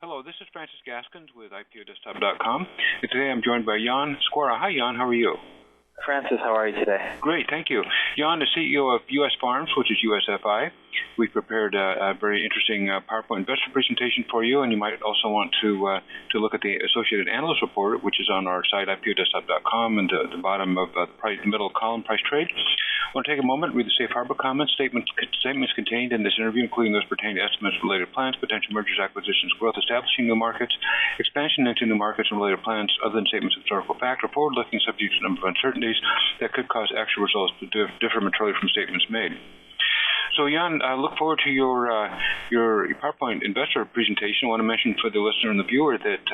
Hello, this is Francis Gaskins with IPOdesktop.com. And today I'm joined by Yan Skwara. Hi, Yan. How are you? Francis, how are you today? Great, thank you. Yan is CEO of US Farms, which is USFI. We've prepared a very interesting PowerPoint investor presentation for you, and you might also want to look at the Associated Analyst Report, which is on our site, IPOdesktop.com, and the bottom of the middle column, price trade. I want to take a moment, read the safe harbor comments. Statements contained in this interview, including those pertaining to estimates, related plans, potential mergers, acquisitions, growth, establishing new markets, expansion into new markets, and related plans other than statements of historical fact, are forward-looking, subject to a number of uncertainties that could cause actual results to differ materially from statements made. So, Yan, I look forward to your PowerPoint investor presentation. I want to mention for the listener and the viewer that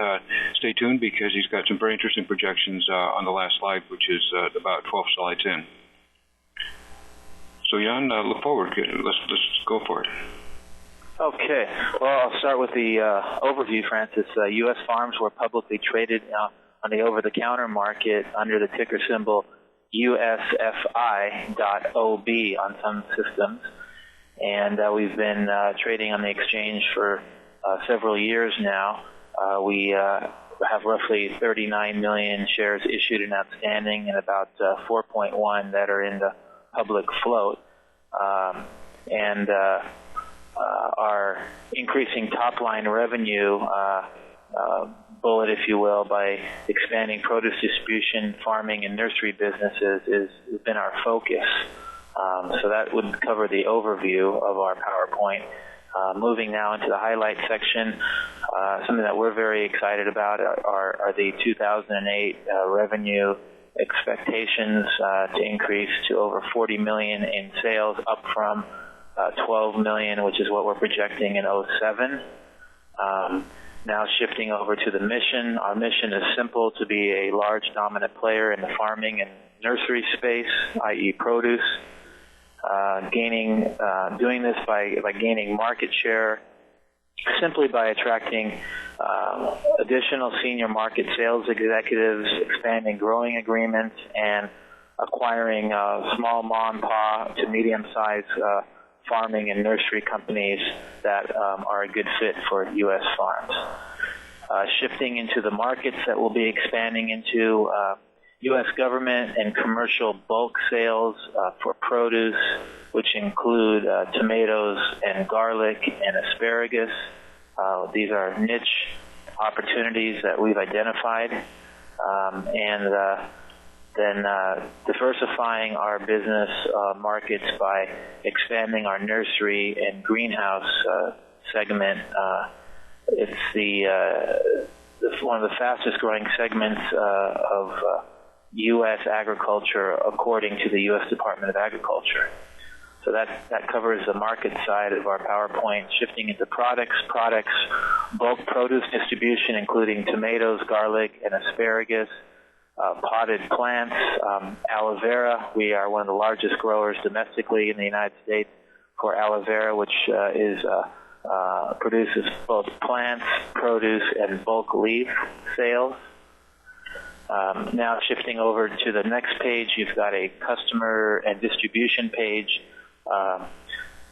stay tuned because he's got some very interesting projections on the last slide, which is about 12 slides in. So, Yan, look forward. Let's go for it. Okay. Well, I'll start with the overview, Francis. US Farms were publicly traded on the over-the-counter market under the ticker symbol USFI.OB on some systems. And we've been trading on the exchange for several years now. We have roughly 39 million shares issued and outstanding, and about 4.1 that are in the public float. Our increasing top-line revenue bullet, if you will, by expanding produce distribution, farming, and nursery businesses has been our focus. So that would cover the overview of our PowerPoint. Moving now into the highlight section, something that we're very excited about are the 2008 revenue expectations to increase to over 40 million in sales, up from 12 million, which is what we're projecting in 2007. Now shifting over to the mission. Our mission is simple: to be a large dominant player in the farming and nursery space, i.e. produce. Doing this by gaining market share simply by attracting additional senior market sales executives, expanding growing agreements, and acquiring small mom-and-pop to medium-sized farming and nursery companies that are a good fit for U.S. Farms. Shifting into the markets that we'll be expanding into, U.S. government and commercial bulk sales for produce, which include tomatoes and garlic and asparagus. These are niche opportunities that we've identified. Then diversifying our business markets by expanding our nursery and greenhouse segment. It's one of the fastest growing segments of U.S. agriculture, according to the U.S. Department of Agriculture. So that covers the market side of our PowerPoint. Shifting into products, bulk produce distribution, including tomatoes, garlic, and asparagus. Potted plants, aloe vera. We are one of the largest growers domestically in the United States for aloe vera, which produces both plants, produce, and bulk leaf sales. Now shifting over to the next page, you've got a customer and distribution page.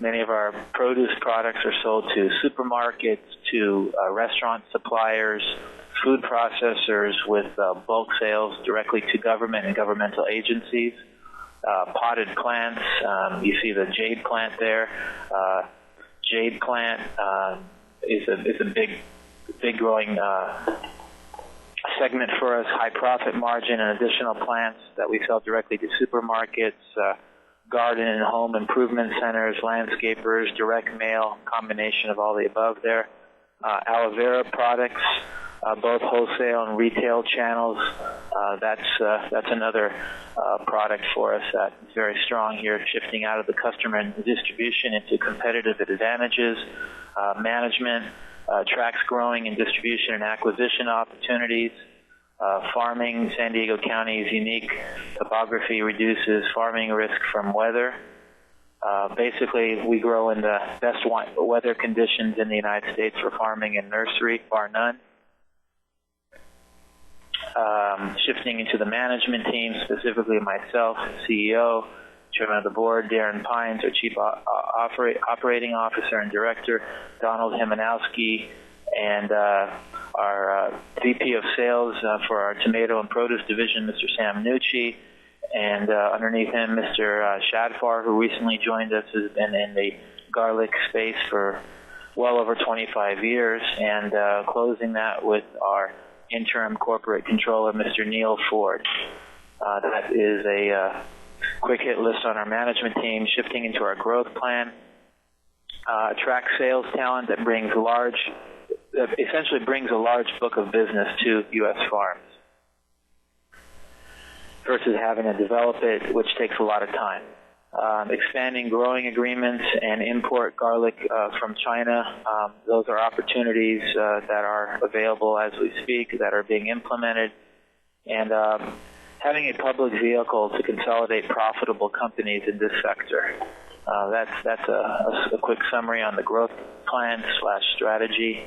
Many of our produce products are sold to supermarkets, to restaurant suppliers, food processors, with bulk sales directly to government and governmental agencies. Potted plants, you see the jade plant there. Jade plant is a big growing segment for us. High profit margin and additional plants that we sell directly to supermarkets, garden and home improvement centers, landscapers, direct mail, combination of all the above there. Aloe vera products, both wholesale and retail channels. That's another product for us that is very strong here, shifting out of the customer and distribution into competitive advantages. Management tracks growing and distribution and acquisition opportunities. Farming, San Diego County's unique topography reduces farming risk from weather. Basically, we grow in the best weather conditions in the United States for farming and nursery, bar none. Shifting into the management team, specifically myself, CEO, Chairman of the Board, Darren Pines, our Chief Operating Officer and Director, Donald Hemanowski, and our VP of Sales for our tomato and produce division, Mr. Sam Nucci, and underneath him, Mr. Shadfar, who recently joined us, has been in the garlic space for well over 25 years, and closing that with our interim corporate controller, Mr. Neil Ford. That is a quick hit list on our management team. Shifting into our growth plan, attract sales talent that essentially brings a large book of business to U.S. Farms versus having to develop it, which takes a lot of time. Expanding growing agreements and import garlic from China. Those are opportunities that are available as we speak, that are being implemented. And having a public vehicle to consolidate profitable companies in this sector. That's a quick summary on the growth plan / strategy.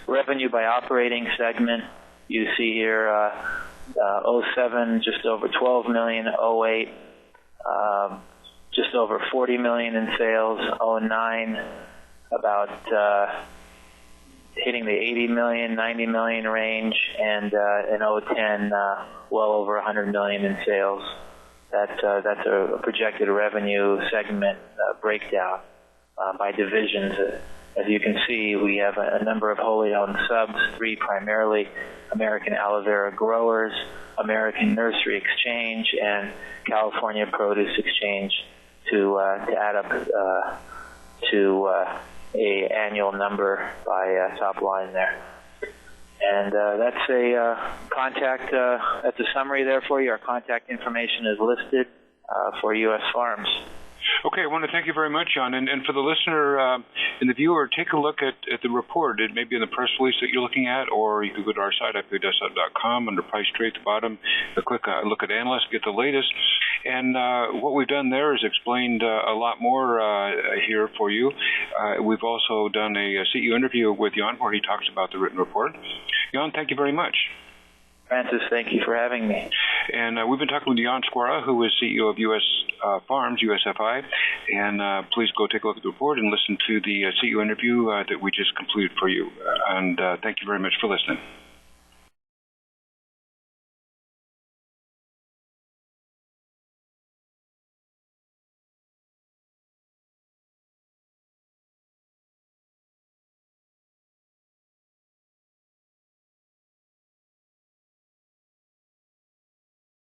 Revenue by operating segment. You see here 07, just over 12 million, 08, just over 40 million in sales, 09, about hitting the 80 million, 90 million range, and in 010, well over 100 million in sales. That's a projected revenue segment breakdown by divisions. As you can see, we have a number of wholly owned subs, 3 primarily American Aloe Vera Growers, American Nursery Exchange, and California Produce Exchange to add up to a annual number by top line there. And that's a contact, that's a summary there for you. Our contact information is listed for U.S. Farms. Okay, I want to thank you very much, Yan. And for the listener and the viewer, take a look at the report. It may be in the press release that you're looking at, or you can go to our site, ipadesktop.com, under Price Trade at the bottom, click look at Analyst, get the latest. And what we've done there is explained a lot more here for you. We've also done a CEO interview with Yan where he talks about the written report. Yan, thank you very much. Francis, thank you for having me. And we've been talking with Yan Skwara, who is CEO of U.S. Farms, USFI. And please go take a look at the report and listen to the CEO interview that we just completed for you. And thank you very much for listening.